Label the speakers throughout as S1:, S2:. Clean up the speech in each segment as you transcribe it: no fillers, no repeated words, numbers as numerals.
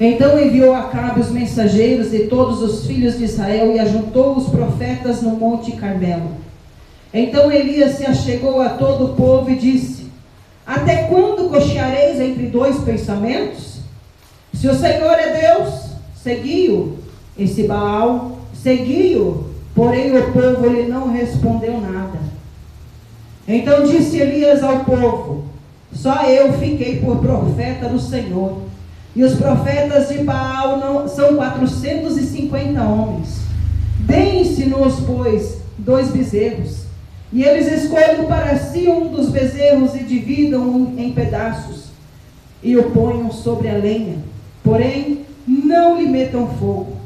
S1: Então enviou Acabe os mensageiros de todos os filhos de Israel e ajuntou os profetas no monte Carmelo. Então Elias se achegou a todo o povo e disse: até quando cocheareis entre dois pensamentos? Se o Senhor é Deus, segui-o. E se Baal, segui-o. Porém o povo lhe não respondeu nada. Então disse Elias ao povo: só eu fiquei por profeta do Senhor. E os profetas de Baal são 450 homens. Deem-se-nos, pois, 2 bezerros. E eles escolhem para si um dos bezerros e dividam-o em pedaços. E o ponham sobre a lenha. Porém, não lhe metam fogo.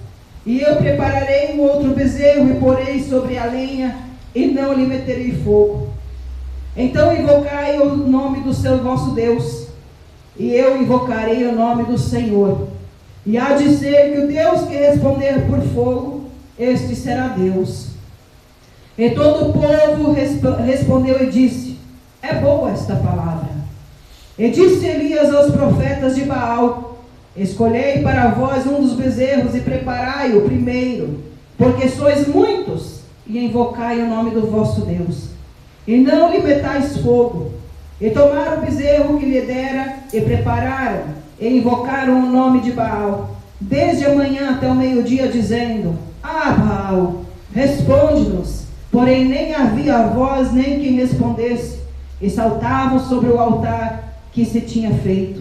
S1: E eu prepararei um outro bezerro e porei sobre a lenha, e não lhe meterei fogo. Então invocai o nome do vosso Deus, e eu invocarei o nome do Senhor. E há de ser que o Deus que responder por fogo, este será Deus. E todo o povo respondeu e disse: é boa esta palavra. E disse Elias aos profetas de Baal: escolhei para vós um dos bezerros e preparai-o primeiro, porque sois muitos, e invocai o nome do vosso Deus. E não lhe metais fogo. E tomaram o bezerro que lhe dera, e prepararam, e invocaram o nome de Baal, desde a manhã até o meio-dia, dizendo: ah, Baal, responde-nos. Porém nem havia voz, nem quem respondesse, e saltavam sobre o altar que se tinha feito.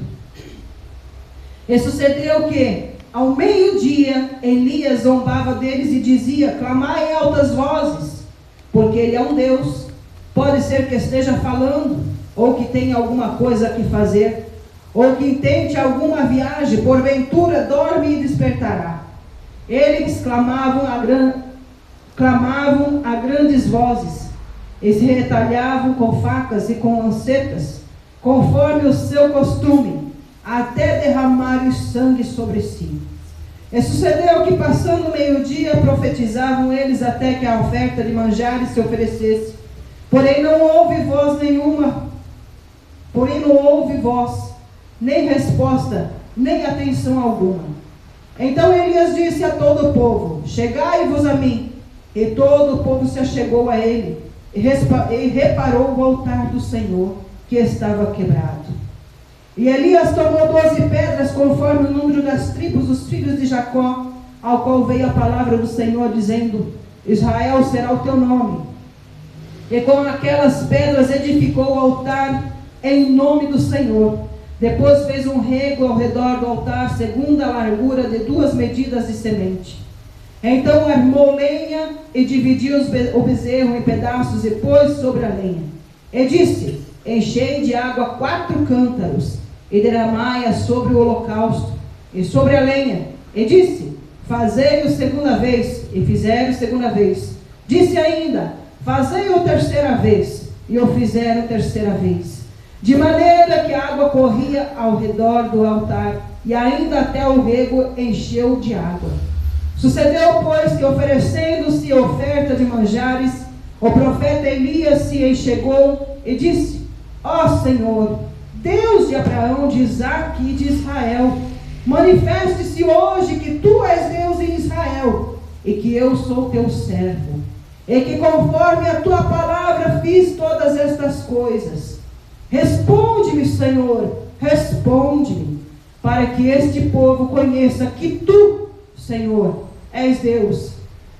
S1: E sucedeu que, ao meio-dia, Elias zombava deles e dizia: clamai em altas vozes, porque ele é um Deus. Pode ser que esteja falando, ou que tenha alguma coisa a que fazer, ou que intente alguma viagem, porventura dorme e despertará. Eles clamavam a grandes vozes, e se retalhavam com facas e com lancetas, conforme o seu costume, até derramarem sangue sobre si. E sucedeu que, passando o meio-dia, profetizavam eles até que a oferta de manjares se oferecesse. Porém não houve voz, nem resposta, nem atenção alguma. Então Elias disse a todo o povo: chegai-vos a mim. E todo o povo se achegou a ele, e reparou o altar do Senhor, que estava quebrado. E Elias tomou 12 pedras, conforme o número das tribos dos filhos de Jacó, ao qual veio a palavra do Senhor, dizendo: Israel será o teu nome. E com aquelas pedras edificou o altar em nome do Senhor. Depois fez um rego ao redor do altar, segundo a largura de 2 medidas de semente. Então armou lenha e dividiu o bezerro em pedaços e pôs sobre a lenha. E disse: enchei de água 4 cântaros e derramai-a sobre o holocausto e sobre a lenha. E disse: fazei-o segunda vez. E fizeram segunda vez. Disse ainda: fazei-o terceira vez. E o fizeram terceira vez. De maneira que a água corria ao redor do altar, e ainda até o rego encheu de água. Sucedeu, pois, que oferecendo-se oferta de manjares, o profeta Elias se enxergou e disse: ó Senhor, Deus de Abraão, de Isaque e de Israel, manifeste-se hoje que tu és Deus em Israel, e que eu sou teu servo, e que conforme a tua palavra fiz todas estas coisas. Responde-me, Senhor, responde-me, para que este povo conheça que tu, Senhor, és Deus,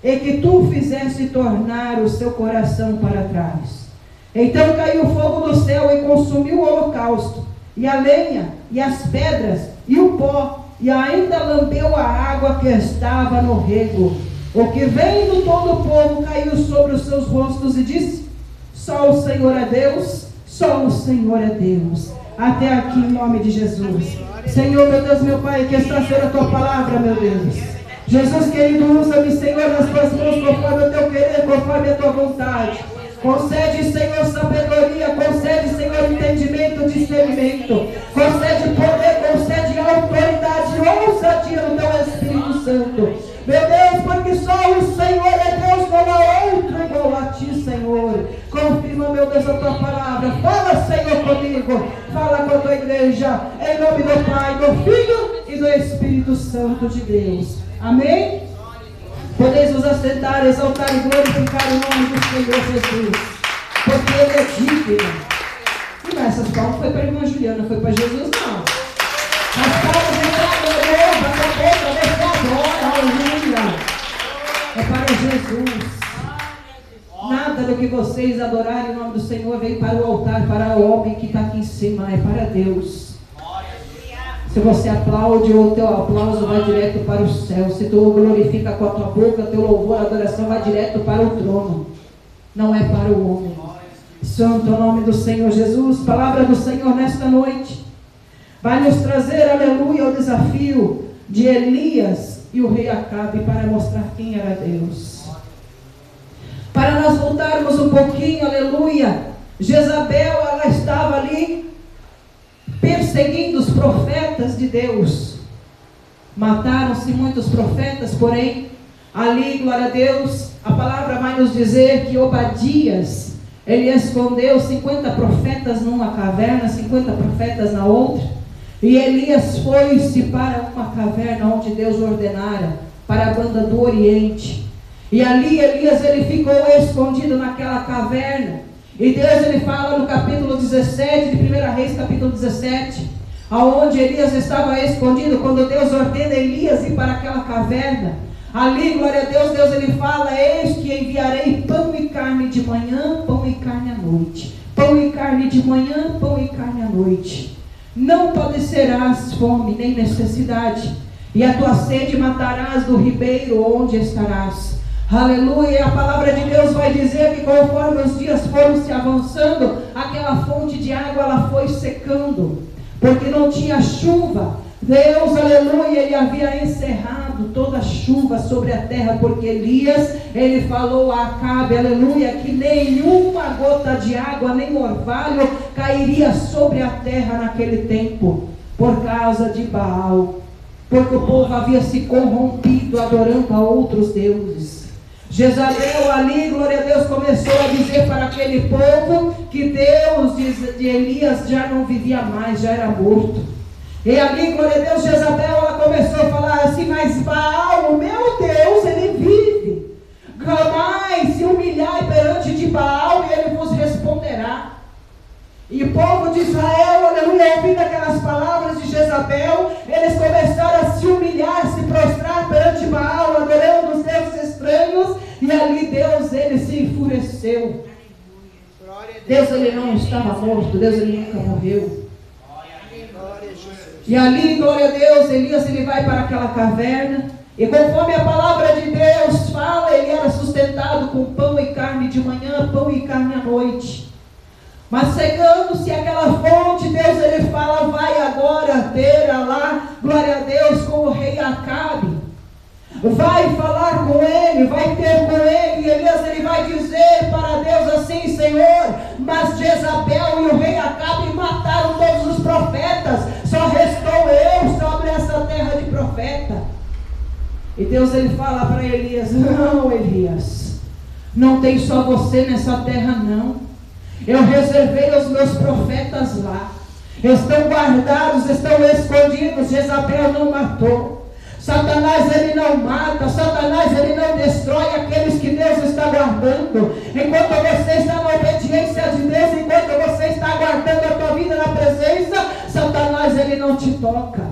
S1: e que tu fizeste tornar o seu coração para trás. Então caiu fogo do céu e consumiu o holocausto, e a lenha, e as pedras, e o pó, e ainda lambeu a água que estava no rego. O que vendo todo o povo caiu sobre os seus rostos e disse: só o Senhor é Deus, só o Senhor é Deus. Até aqui, em nome de Jesus. Senhor, meu Deus, meu Pai, que está sendo a tua palavra, meu Deus. Jesus querido, usa-me, Senhor, nas tuas mãos, conforme o teu querer, conforme a tua vontade. Concede, Senhor, sabedoria, concede, Senhor, entendimento, discernimento, concede poder, concede autoridade, ousadia no teu Espírito Santo. Meu Deus, porque só o Senhor é Deus, não há outro igual a ti, Senhor. Confirma, meu Deus, a tua palavra. Fala, Senhor, comigo. Fala com a tua igreja. Em nome do Pai, do Filho e do do Espírito Santo de Deus. Amém? Podeis vos assentar, exaltar e glorificar o nome do Senhor Jesus, porque Ele é digno. E essas palmas foi para a irmã Juliana, foi para Jesus não. As palmas entraram na Deus, a cabeça agora, aleluia. É para Jesus. Nada do que vocês adorarem em nome do Senhor vem para o altar, para o homem que está aqui em cima, é para Deus. Se você aplaude, o teu aplauso vai direto para o céu. Se tu glorifica com a tua boca, teu louvor, adoração vai direto para o trono. Não é para o homem. Santo é o nome do Senhor Jesus. Palavra do Senhor nesta noite vai nos trazer, aleluia, o desafio de Elias e o rei Acabe para mostrar quem era Deus. Para nós voltarmos um pouquinho, aleluia, Jezabel, ela estava ali perseguindo os profetas de Deus. Mataram-se muitos profetas, porém, ali, glória a Deus, a palavra vai nos dizer que Obadias, ele escondeu 50 profetas numa caverna, 50 profetas na outra, e Elias foi-se para uma caverna onde Deus ordenara, para a banda do Oriente. E ali Elias, ele ficou escondido naquela caverna. E Deus, ele fala no capítulo 17 de 1 Reis, capítulo 17, aonde Elias estava escondido, quando Deus ordena Elias ir para aquela caverna. Ali, glória a Deus, Deus ele fala: eis que enviarei pão e carne de manhã, pão e carne à noite. Pão e carne de manhã, pão e carne à noite. Não padecerás fome nem necessidade, e a tua sede matarás do ribeiro onde estarás. Aleluia, a palavra de Deus vai dizer que conforme os dias foram se avançando, aquela fonte de água ela foi secando, porque não tinha chuva. Deus, aleluia, ele havia encerrado toda a chuva sobre a terra, porque Elias, ele falou a Acabe, aleluia, que nenhuma gota de água, nem orvalho cairia sobre a terra naquele tempo, por causa de Baal, porque o povo havia se corrompido adorando a outros deuses. Jezabel ali, glória a Deus, começou a dizer para aquele povo que Deus de Elias já não vivia mais, já era morto. E ali, glória a Deus, Jezabel, ela começou a falar assim: mas Baal, o meu Deus, ele vive. Clamai, se humilhai perante de Baal e ele vos responderá. E o povo de Israel, aleluia, ouvindo aquelas palavras de Jezabel, eles começaram a se humilhar, se prostrar perante Baal, adorando os deuses estranhos, e ali Deus, ele se enfureceu. Deus, ele não estava morto, Deus, ele nunca morreu. E ali, glória a Deus, Elias, ele vai para aquela caverna, e conforme a palavra de Deus fala, ele era sustentado com pão e carne de manhã, pão e carne à noite. Mas chegando-se aquela fonte, Deus, ele fala: vai agora ter lá, glória a Deus, com o rei Acabe. Vai falar com ele, vai ter com ele. E Elias, ele vai dizer para Deus assim: Senhor, mas Jezabel e o rei Acabe mataram todos os profetas, só restou eu sobre essa terra de profeta. E Deus, ele fala para Elias: não, Elias, não tem só você nessa terra não. Eu reservei os meus profetas lá, estão guardados, estão escondidos. Jezabel não matou, Satanás ele não mata, Satanás ele não destrói aqueles que Deus está guardando. Enquanto você está na obediência de Deus, enquanto você está guardando a tua vida na presença, Satanás ele não te toca.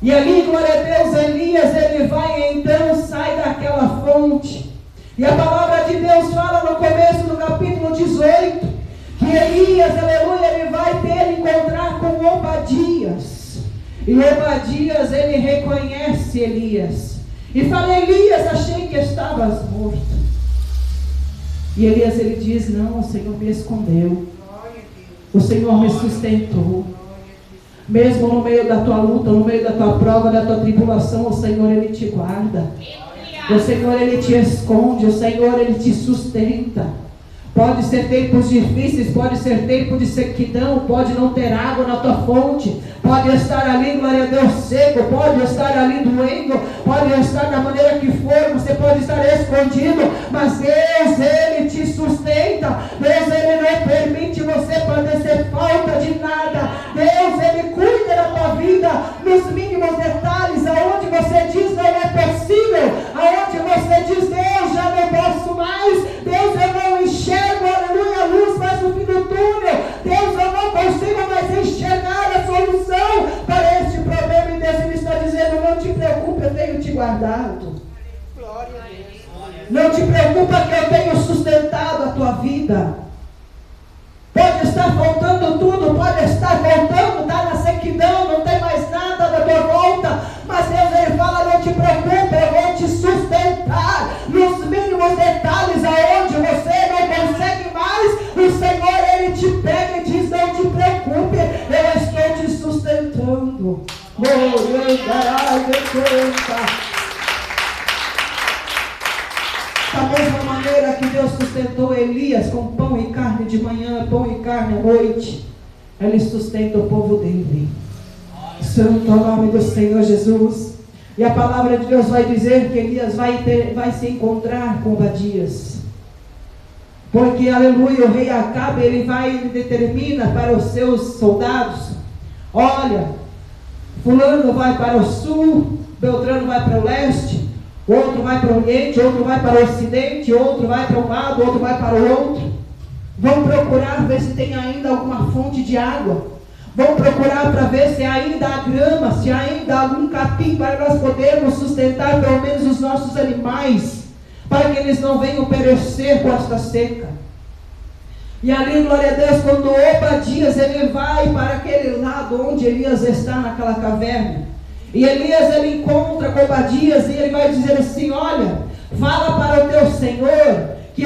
S1: E ali, glória a Deus, Elias ele vai então, sai daquela fonte. E a palavra de Deus fala no começo do capítulo 18, que Elias, aleluia, ele vai encontrar com Obadias. E Obadias, ele reconhece Elias. E fala: Elias, achei que estavas morto. E Elias, ele diz: não, o Senhor me escondeu. O Senhor me sustentou. Mesmo no meio da tua luta, no meio da tua prova, da tua tribulação, o Senhor, ele te guarda. O Senhor, ele te esconde, o Senhor, ele te sustenta. Pode ser tempos difíceis, pode ser tempo de sequidão, pode não ter água na tua fonte, pode estar ali, glória a Deus, seco, pode estar ali doendo, pode estar da maneira que for, você pode estar escondido, mas Deus, ele te sustenta. Deus, ele não permite você padecer falta de nada. Deus, ele cuida da tua vida, vida, nos mínimos detalhes, aonde você diz não é possível, aonde você diz Deus, já não posso mais, Deus, eu não enxergo, aleluia, a luz mais no fim do túnel, Deus, eu não consigo mais enxergar a solução para este problema, e Deus, Ele está dizendo, não te preocupe, eu tenho te guardado. Não te preocupa que eu tenho sustentado a tua vida. Pode estar faltando tudo, pode estar faltando, está na sequidão, não tem mais nada da tua volta, mas Deus, Ele fala, não te preocupe, eu vou te sustentar nos mínimos detalhes, aonde você não consegue mais, o Senhor, Ele te pega e diz, não te preocupe, eu estou te sustentando. Da mesma maneira que Deus sustentou Elias com pão e carne de manhã, pão e carne à noite, Ele sustenta o povo dele. Santo é o nome do Senhor Jesus. E a palavra de Deus vai dizer que Elias vai se encontrar com Obadias. Porque, aleluia, o rei Acabe, ele determina para os seus soldados, olha, fulano vai para o sul, Beltrano vai para o leste, outro vai para o oriente, outro vai para o ocidente, outro vai para um lado, outro vai para o outro. Vão procurar ver se tem ainda alguma fonte de água. Vão procurar para ver se ainda há grama, se ainda há algum capim para nós podermos sustentar pelo menos os nossos animais, para que eles não venham perecer com esta seca. E ali, glória a Deus, quando Obadias, ele vai para aquele lado onde Elias está naquela caverna, e Elias, ele encontra com Obadias, e ele vai dizer assim, olha, fala para o teu Senhor, que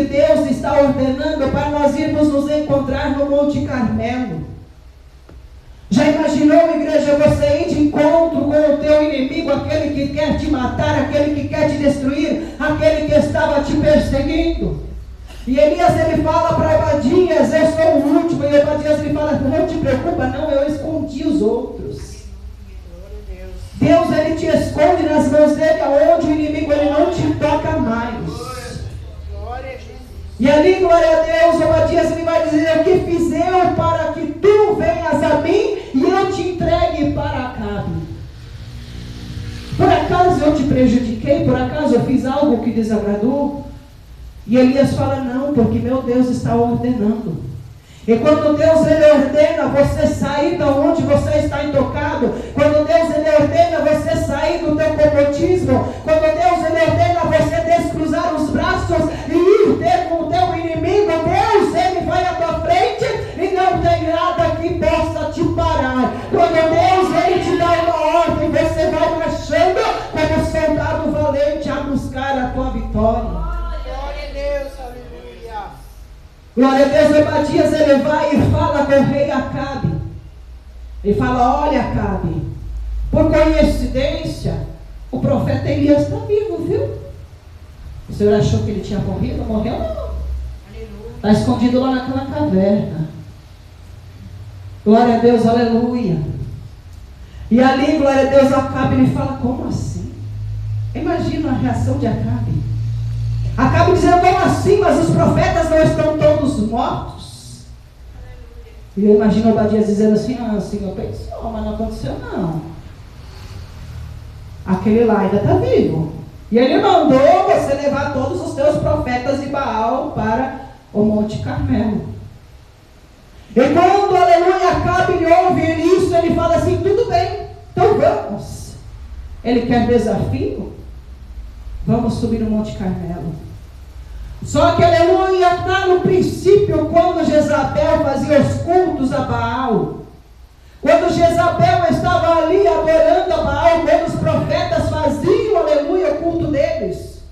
S1: Deus está ordenando para nós irmos nos encontrar no Monte Carmelo. Já imaginou, igreja, você ir de encontro com o teu inimigo, aquele que quer te matar, aquele que quer te destruir, aquele que estava te perseguindo? E Elias, ele fala para Obadias, eu sou o último, e Obadias, ele fala, não te preocupa, não, eu escondi os outros. Deus, ele te esconde nas mãos dele, aonde o inimigo, ele não te toca mais. E ali, glória a Deus, Obadias, ele vai dizer, o que fiz eu para que tu venhas a mim e eu te entregue para Acabe? Por acaso eu te prejudiquei? Por acaso eu fiz algo que desagradou? E Elias fala, não, porque meu Deus está ordenando. E quando Deus, ele ordena você sair da onde você está intocado, quando Deus, ele ordena você sair do teu comodismo, quando Deus, ele ordena você descruzar os braços e ir ter com o teu inimigo, Deus, ele vai à tua frente e não tem nada que possa te parar. Quando Deus, ele te dá uma ordem, você vai marchando como soldado valente a buscar a tua vitória. Glória a Deus, Obadias, ele vai e fala com o rei Acabe. Ele fala, olha Acabe, por coincidência, o profeta Elias está vivo, viu? O senhor achou que ele tinha morrido? Morreu não. Está escondido lá naquela caverna. Glória a Deus, aleluia. E ali, glória a Deus, Acabe, ele fala, como assim? Imagina a reação de Acabe. Acabe dizendo, como assim? Mas os profetas não estão todos mortos? E eu imagino Obadias dizendo assim, ah, Senhor, pensou, mas não aconteceu não. Aquele lá ainda está vivo. E ele mandou você levar todos os teus profetas de Baal para o Monte Carmelo. E quando, aleluia, Acabe ele ouve isso, ele fala assim, tudo bem, então vamos. Ele quer desafio? Vamos subir no Monte Carmelo. Só que, aleluia, lá no princípio, quando Jezabel fazia os cultos a Baal, quando Jezabel estava ali adorando a Baal, quando os profetas faziam, aleluia, o culto deles,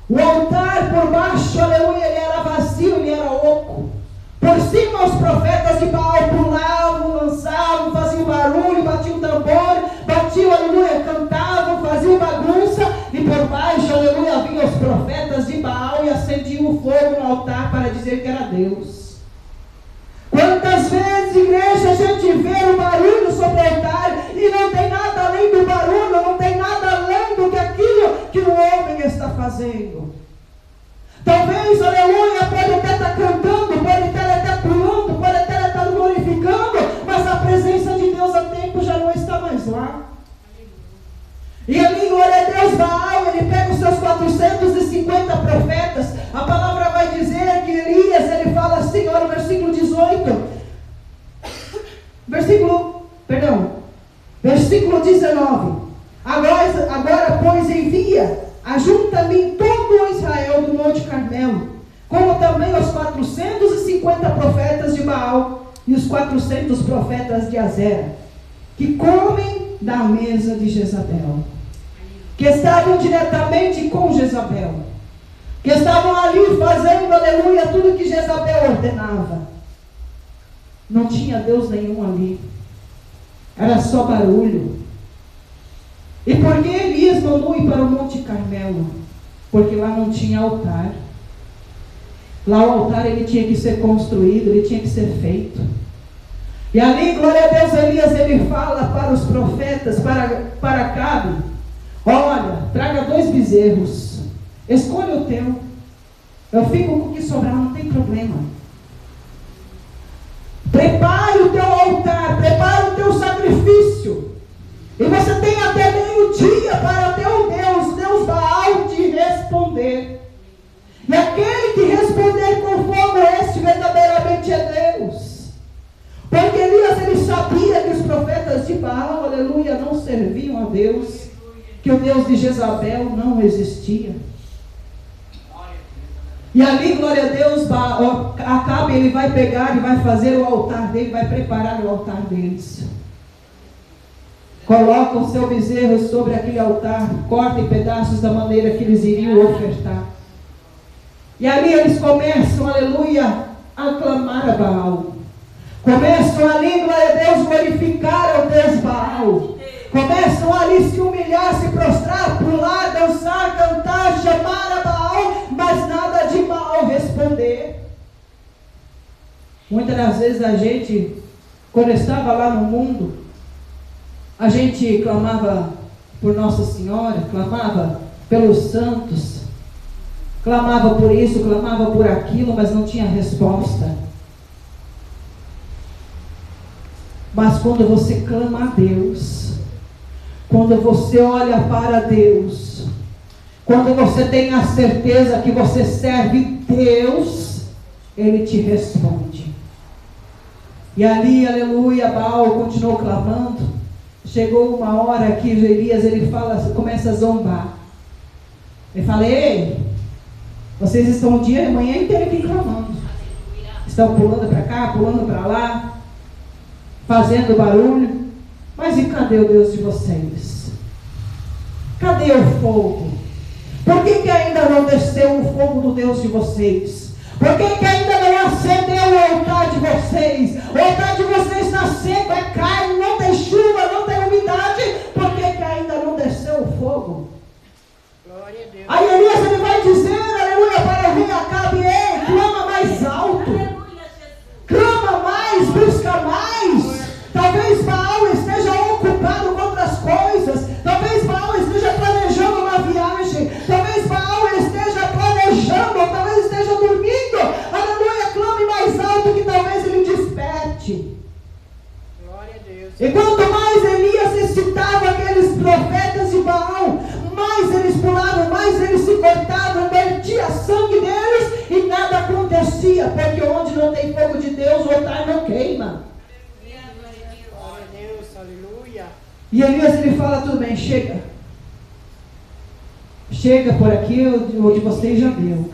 S1: o altar por baixo, aleluia, ele era vazio, ele era oco. Por cima os profetas de Baal pulavam, lançavam, faziam barulho, batiam tambor, batiam, aleluia, cantavam, faziam bagunça, e por baixo, aleluia, vinham os profetas de Baal e acendiam o fogo no altar para dizer que era Deus. Quantas vezes, igreja, a gente vê o barulho sobre o altar e não tem nada além do barulho, não tem nada além do que aquilo que o homem está fazendo. Talvez, aleluia, pode até estar cantando, pode até estar pulando, pode até estar glorificando, mas a presença de Deus até Versículo 19. Agora, pois, envia, ajunta-me todo o Israel do Monte Carmelo, como também os 450 profetas de Baal e os 400 profetas de Azera, que comem da mesa de Jezabel, que estavam diretamente com Jezabel, que estavam ali fazendo, aleluia, tudo que Jezabel ordenava. Não tinha Deus nenhum ali, era só barulho. E por que Elias mandou ir para o Monte Carmelo? Porque lá não tinha altar. Lá o altar ele tinha que ser construído, ele tinha que ser feito. E ali, glória a Deus, Elias ele fala para os profetas, para Acabe: olha, traga 2 bezerros, escolha o teu, eu fico com o que sobrar, não tem problema. Prepare o teu altar, prepare o teu sacrifício, e você tem até meio-dia para o teu Deus Baal, te responder. E aquele que responder com fogo, este verdadeiramente é Deus. Porque Elias ele sabia que os profetas de Baal, aleluia, não serviam a Deus, que o Deus de Jezabel não existia. E ali, glória a Deus, Acabe ele vai pegar e vai fazer o altar dele, vai preparar o altar deles. Coloca o seu bezerro sobre aquele altar, corta em pedaços da maneira que eles iriam ofertar. E ali eles começam, aleluia, a clamar a Baal. Começam ali, glória a Deus, glorificar ao Deus Baal. Começam ali se humilhar, se prostrar, pular, dançar, cantar, chamar a Baal, mas nada de Baal responder. Muitas das vezes a gente, quando estava lá no mundo, a gente clamava por Nossa Senhora, clamava pelos santos, clamava por isso, clamava por aquilo, mas não tinha resposta. Mas quando você clama a Deus, quando você olha para Deus, quando você tem a certeza que você serve Deus, Ele te responde. E ali, aleluia, Baal continuou clamando. Chegou uma hora que Elias ele começa a zombar. Ele fala: ei, vocês estão o dia e a manhã inteira aqui clamando. Estão pulando para cá, pulando para lá, fazendo barulho. Mas e cadê o Deus de vocês? Cadê o fogo? Por que ainda não desceu o fogo do Deus de vocês? Por que ainda não acendeu o altar de vocês? O altar de vocês está seco, é carne, não tem chuva, não tem umidade. Por que ainda não desceu o fogo?
S2: Glória a Deus.
S1: Aí Elias ele vai dizer, aleluia, para o rei Acabe: ei, clama mais alto, clama mais, busca mais. Talvez Baal esteja ocupado com outras coisas, talvez Baal esteja planejando uma viagem, talvez Baal esteja planejando, ou talvez esteja dormindo. Aleluia, clame mais alto que talvez ele desperte.
S2: Glória a Deus.
S1: E quanto mais Elias excitava aqueles profetas de Baal, mais eles pulavam, mais eles se cortavam, vertia sangue deles e nada acontecia, porque onde não tem fogo de Deus, o altar não queima.
S2: Glória a Deus, aleluia.
S1: E Elias ele fala: tudo bem, chega. Chega por aqui, onde vocês já deu.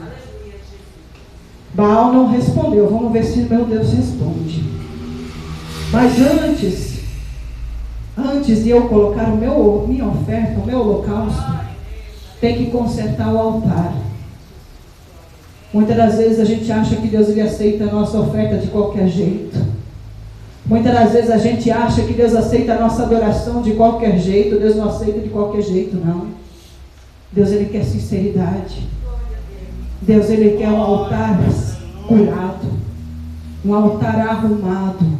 S1: Baal não respondeu, vamos ver se meu Deus responde. Mas antes de eu colocar minha oferta, o meu holocausto, tem que consertar o altar. Muitas das vezes a gente acha que Deus ele aceita a nossa oferta de qualquer jeito. Muitas das vezes a gente acha que Deus aceita a nossa adoração de qualquer jeito. Deus não aceita de qualquer jeito, não. Deus ele quer sinceridade. Deus ele quer um altar curado, um altar arrumado.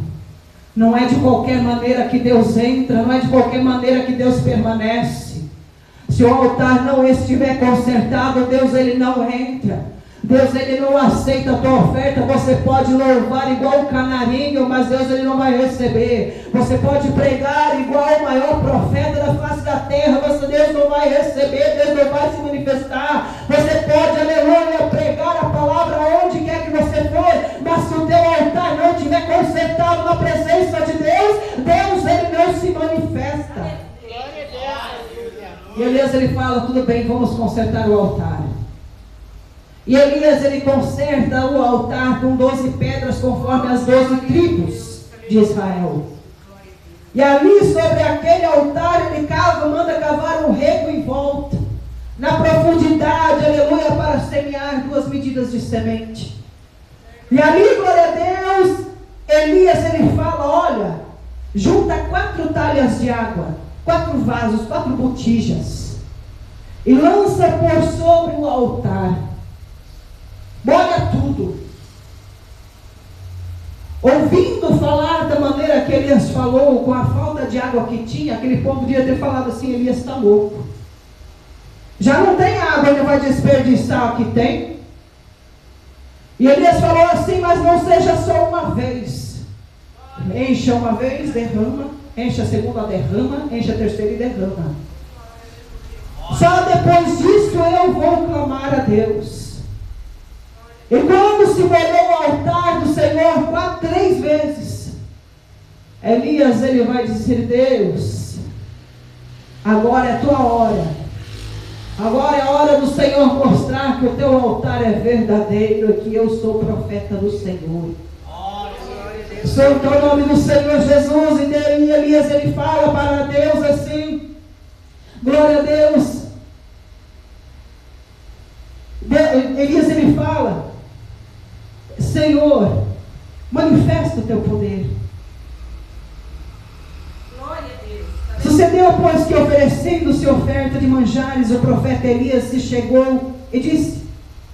S1: Não é de qualquer maneira que Deus entra, não é de qualquer maneira que Deus permanece. Se o altar não estiver consertado, Deus ele não entra. Deus ele não aceita a tua oferta. Você pode louvar igual o canarinho, mas Deus ele não vai receber. Você pode pregar igual o maior profeta da face da terra, mas Deus não vai receber, Deus não vai se manifestar. Você pode, aleluia, pregar a palavra onde quer que você for, mas se o teu altar não estiver consertado na presença de Deus, Elias ele fala, tudo bem, vamos consertar o altar. E Elias ele conserta o altar com 12 pedras conforme as 12 tribos de Israel. E ali sobre aquele altar ele manda cavar um rego em volta, na profundidade, aleluia, para semear 2 medidas de semente. E ali, glória a Deus, Elias ele fala, olha, junta 4 talhas de água, 4 vasos, 4 botijas, e lança por sobre o altar. Molha tudo. Ouvindo falar da maneira que Elias falou, com a falta de água que tinha, aquele povo podia ter falado assim, Elias está louco. Já não tem água, ele vai desperdiçar o que tem. E Elias falou assim, mas não seja só uma vez. Encha uma vez, derrama. Enche a segunda, derrama. Enche a terceira e derrama. Só depois disso eu vou clamar a Deus. E quando se molhou o altar do Senhor 3 vezes, Elias ele vai dizer, Deus, agora é a tua hora. Agora é a hora do Senhor mostrar que o teu altar é verdadeiro, que eu sou profeta do Senhor. Santo é o nome do Senhor Jesus. E Elias ele fala para Deus assim, glória a Deus. Elias ele fala, Senhor, manifesta o teu poder. Sucedeu, pois, que oferecendo-se oferta de manjares, o profeta Elias se chegou e disse,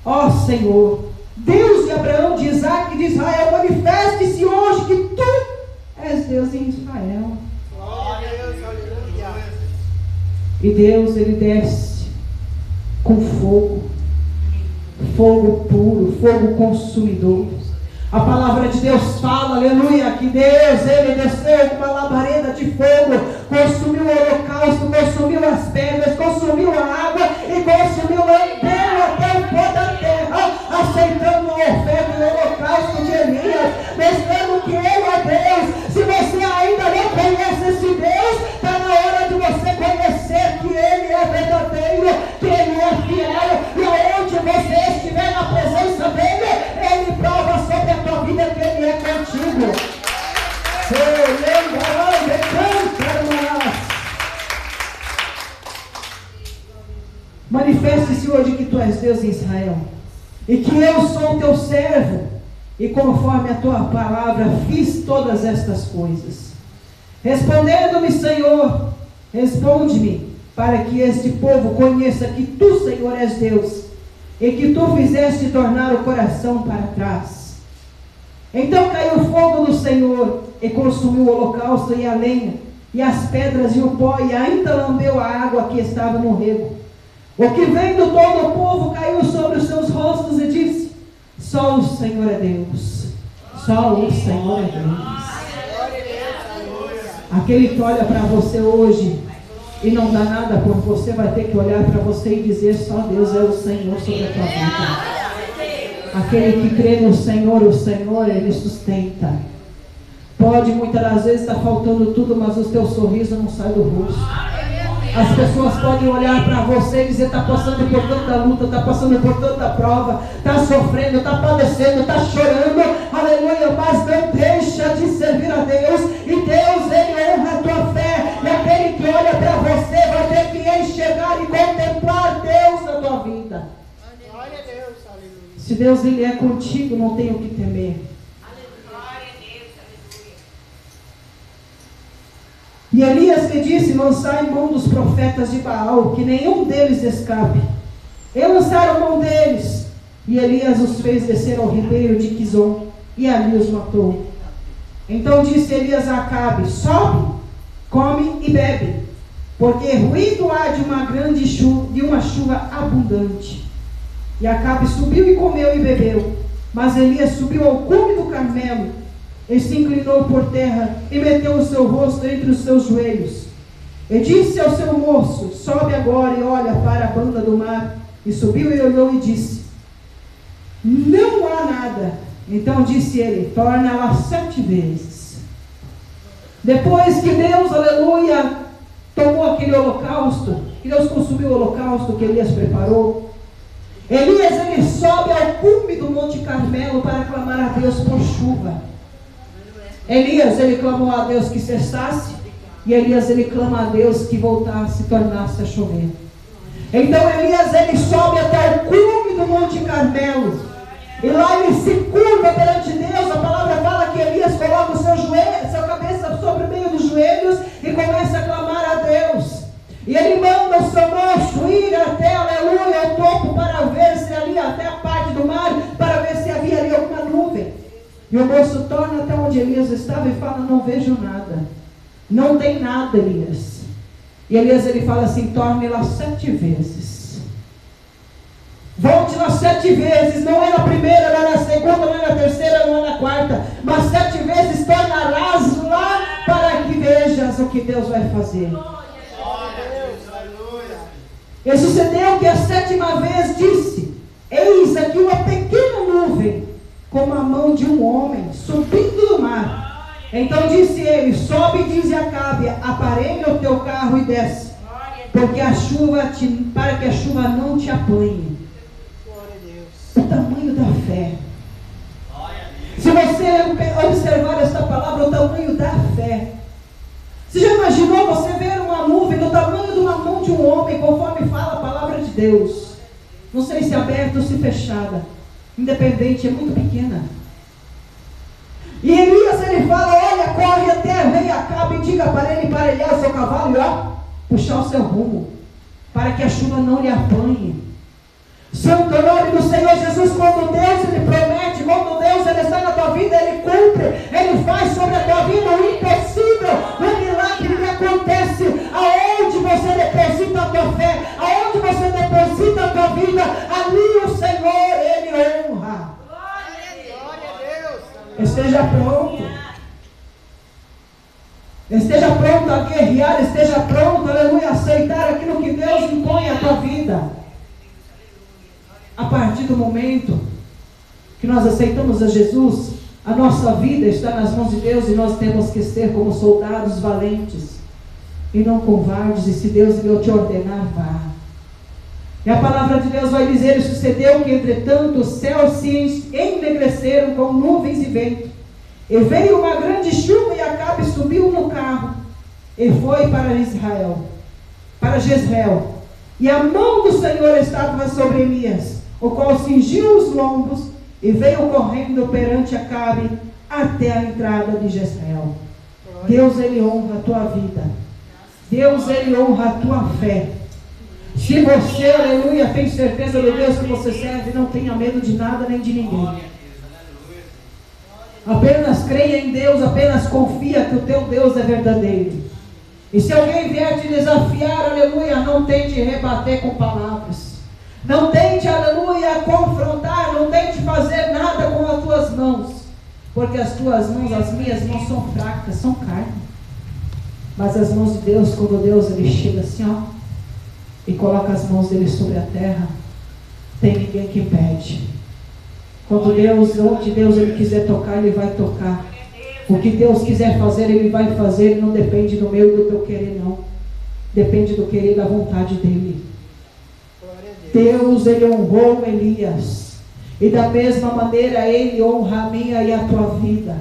S1: ó Senhor, Deus de Abraão, de Isaac e de Israel, manifeste-se hoje que tu és Deus em Israel.
S2: Glória a Deus, aleluia.
S1: E Deus, ele desce com fogo, fogo puro, fogo consumidor. A palavra de Deus fala, aleluia, que Deus, ele desceu com uma labareda de fogo, consumiu o holocausto, consumiu as pedras, consumiu a água e consumiu o lambeu até o pó da terra, aceitando a oferta do holocausto de Elias, mostrando que ele é Deus. Se você ainda não conhece esse Deus, está na hora de você conhecer que ele é verdadeiro, que ele é fiel, e aonde você estiver na presença dele, ele prova sobre a tua vida que ele é contigo. Manifeste-se hoje que tu és Deus em Israel, e que eu sou teu servo, e conforme a tua palavra fiz todas estas coisas. Respondendo-me, Senhor, responde-me, para que este povo conheça que tu, Senhor, és Deus, e que tu fizeste tornar o coração para trás. Então caiu o fogo do Senhor, e consumiu o holocausto e a lenha, e as pedras e o pó, e ainda lambeu a água que estava no rego. O que vendo todo o povo caiu sobre os seus rostos e disse, só o Senhor é Deus, só o Senhor é Deus. Aquele que olha para você hoje e não dá nada por você, vai ter que olhar para você e dizer, só Deus é o Senhor sobre a tua vida. Aquele que crê no Senhor, o Senhor, ele sustenta. Pode muitas das vezes estar faltando tudo, mas o teu sorriso não sai do rosto. As pessoas podem olhar para você e dizer, está passando por tanta luta, está passando por tanta prova, está sofrendo, está padecendo, está chorando, aleluia, mas não deixa de servir a Deus, e Deus, ele honra a tua fé, e aquele que olha para você vai ter que enxergar e contemplar Deus na tua vida.
S2: Glória a Deus, aleluia.
S1: Se Deus ele é contigo, não tem o que temer. E Elias lhe disse, lançai mão dos profetas de Baal, que nenhum deles escape. E lançaram mão deles, e Elias os fez descer ao ribeiro de Quizon, e ali os matou. Então disse Elias a Acabe, sobe, come e bebe, porque ruído há de uma grande chuva, de uma chuva abundante. E Acabe subiu e comeu e bebeu, mas Elias subiu ao cume do Carmelo, e se inclinou por terra, e meteu o seu rosto entre os seus joelhos, e disse ao seu moço, sobe agora e olha para a banda do mar. E subiu e olhou e disse, não há nada. Então disse ele, torna lá 7 vezes. Depois que Deus, aleluia, tomou aquele holocausto, que Deus consumiu o holocausto que Elias preparou. Elias, ele sobe ao cume do Monte Carmelo para clamar a Deus por chuva. Elias, ele clamou a Deus que cessasse, e Elias, ele clama a Deus que voltasse e tornasse a chover. Então Elias, ele sobe até o cume do Monte Carmelo, e lá ele se curva perante Deus. A palavra fala que Elias coloca o sua cabeça sobre o meio dos joelhos e começa a clamar a Deus. E ele manda o seu moço ir até, aleluia, ao topo para ver se ali, até a parte do mar, para ver se havia ali alguma nuvem. E o moço torna até onde Elias estava e fala: não vejo nada. Não tem nada, Elias. E Elias, ele fala assim: torne lá 7 vezes. Volte lá 7 vezes. Não é na primeira, não é na segunda, não é na terceira, não é na quarta. Mas 7 vezes tornarás lá para que vejas o que Deus vai fazer. E sucedeu que a 7ª vez disse: eis aqui uma pequena nuvem, como a mão de um homem, subindo do mar. Então disse ele: sobe e dize a Acabe: aparelha o teu carro e desce, porque para que a chuva não te apanhe. O tamanho da fé. Se você observar esta palavra, o tamanho da fé. Você já imaginou você ver uma nuvem do tamanho de uma mão de um homem, conforme fala a palavra de Deus? Não sei se aberta ou se fechada. Independente, é muito pequena. E Elias, ele fala: olha, corre até o rei Acabe e diga para ele emparelhar o seu cavalo e puxar o seu rumo, para que a chuva não lhe apanhe. Santo nome do Senhor Jesus. Quando Deus, ele promete, quando Deus, ele está na tua vida, ele cumpre, ele faz sobre a tua vida o impossível. O milagre que acontece aonde você deposita a tua fé, aonde você deposita a tua vida, ali o Senhor, ele honra. Glória a Deus. Esteja pronto. Esteja pronto a guerrear, esteja pronto, aleluia, a aceitar aquilo que Deus impõe à tua vida. A partir do momento que nós aceitamos a Jesus, a nossa vida está nas mãos de Deus, e nós temos que ser como soldados valentes e não covardes, e se Deus te ordenar, vá. E a palavra de Deus vai dizer: e sucedeu que entretanto os céus se ennegreceram com nuvens e vento, e veio uma grande chuva, e Acabe subiu no carro e foi para Jezreel, e a mão do Senhor estava sobre Elias, o qual cingiu os lombos e veio correndo perante Acabe até a entrada de Jezreel. Deus, ele honra a tua vida. Deus, ele honra a tua fé. Se você, aleluia, tem certeza do Deus que você serve, não tenha medo de nada nem de ninguém. Apenas creia em Deus, apenas confia que o teu Deus é verdadeiro. E se alguém vier te desafiar, aleluia, não tente rebater com palavras. Não tente, aleluia, confrontar, não tente fazer nada com as tuas mãos. Porque as tuas mãos, as minhas mãos são fracas, são carne. Mas as mãos de Deus, quando Deus, ele chega assim, e coloca as mãos dele sobre a terra, tem ninguém que impede. Quando Deus, onde Deus ele quiser tocar, ele vai tocar. O que Deus quiser fazer, ele vai fazer. Não depende do meu e do teu querer, não. Depende do querer e da vontade dele. Deus, ele honrou Elias, e da mesma maneira ele honra a minha e a tua vida.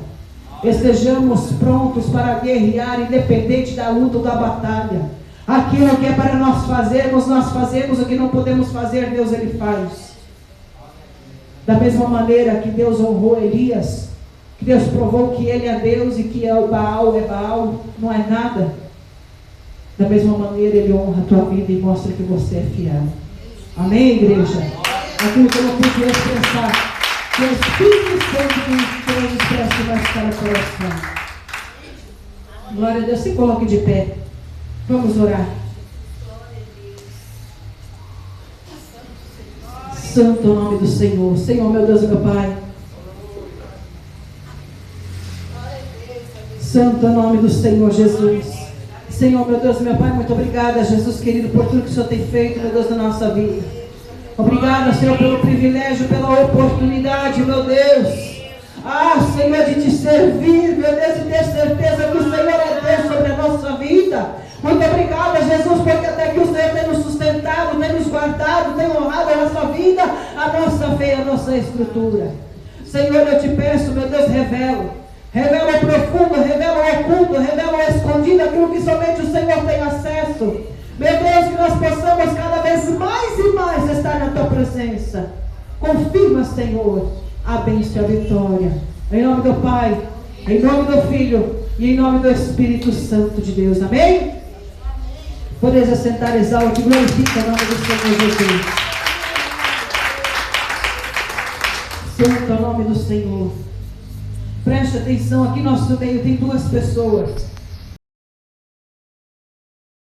S1: Estejamos prontos para guerrear, independente da luta ou da batalha. Aquilo que é para nós fazermos, nós fazemos. O que não podemos fazer, Deus, ele faz. Da mesma maneira que Deus honrou Elias, que Deus provou que ele é Deus e que o Baal é Baal, não é nada. Da mesma maneira ele honra a tua vida e mostra que você é fiel. Amém, igreja? Aquilo que eu não podia expressar, que o Espírito Santo nos expressa mais para o coração. Glória a Deus. Se coloque de pé. Vamos orar. Santo nome do Senhor. Senhor, meu Deus e meu Pai. Santo nome do Senhor Jesus. Senhor, meu Deus e meu Pai, muito obrigada, Jesus querido, por tudo que o Senhor tem feito, meu Deus, na nossa vida. Obrigada, Senhor, pelo privilégio, pela oportunidade, meu Deus. Senhor, de te servir, meu Deus, e ter certeza que o Senhor é Deus sobre a nossa vida. vida. Muito obrigada, Jesus, porque até que o Senhor tem nos sustentado, tem nos guardado, tem honrado a nossa vida, a nossa fé, a nossa escritura. Senhor, eu te peço, meu Deus, revela o profundo, revela o oculto, revela o escondido, aquilo que somente o Senhor tem acesso. Meu Deus, que nós possamos cada vez mais e mais estar na tua presença. Confirma, Senhor, a bênção e a vitória. Em nome do Pai, em nome do Filho e em nome do Espírito Santo de Deus. Amém? Podeis assentar, exalte e glorifica o nome do Senhor Jesus. Santo é o nome do Senhor. Preste atenção, aqui no nosso meio tem duas pessoas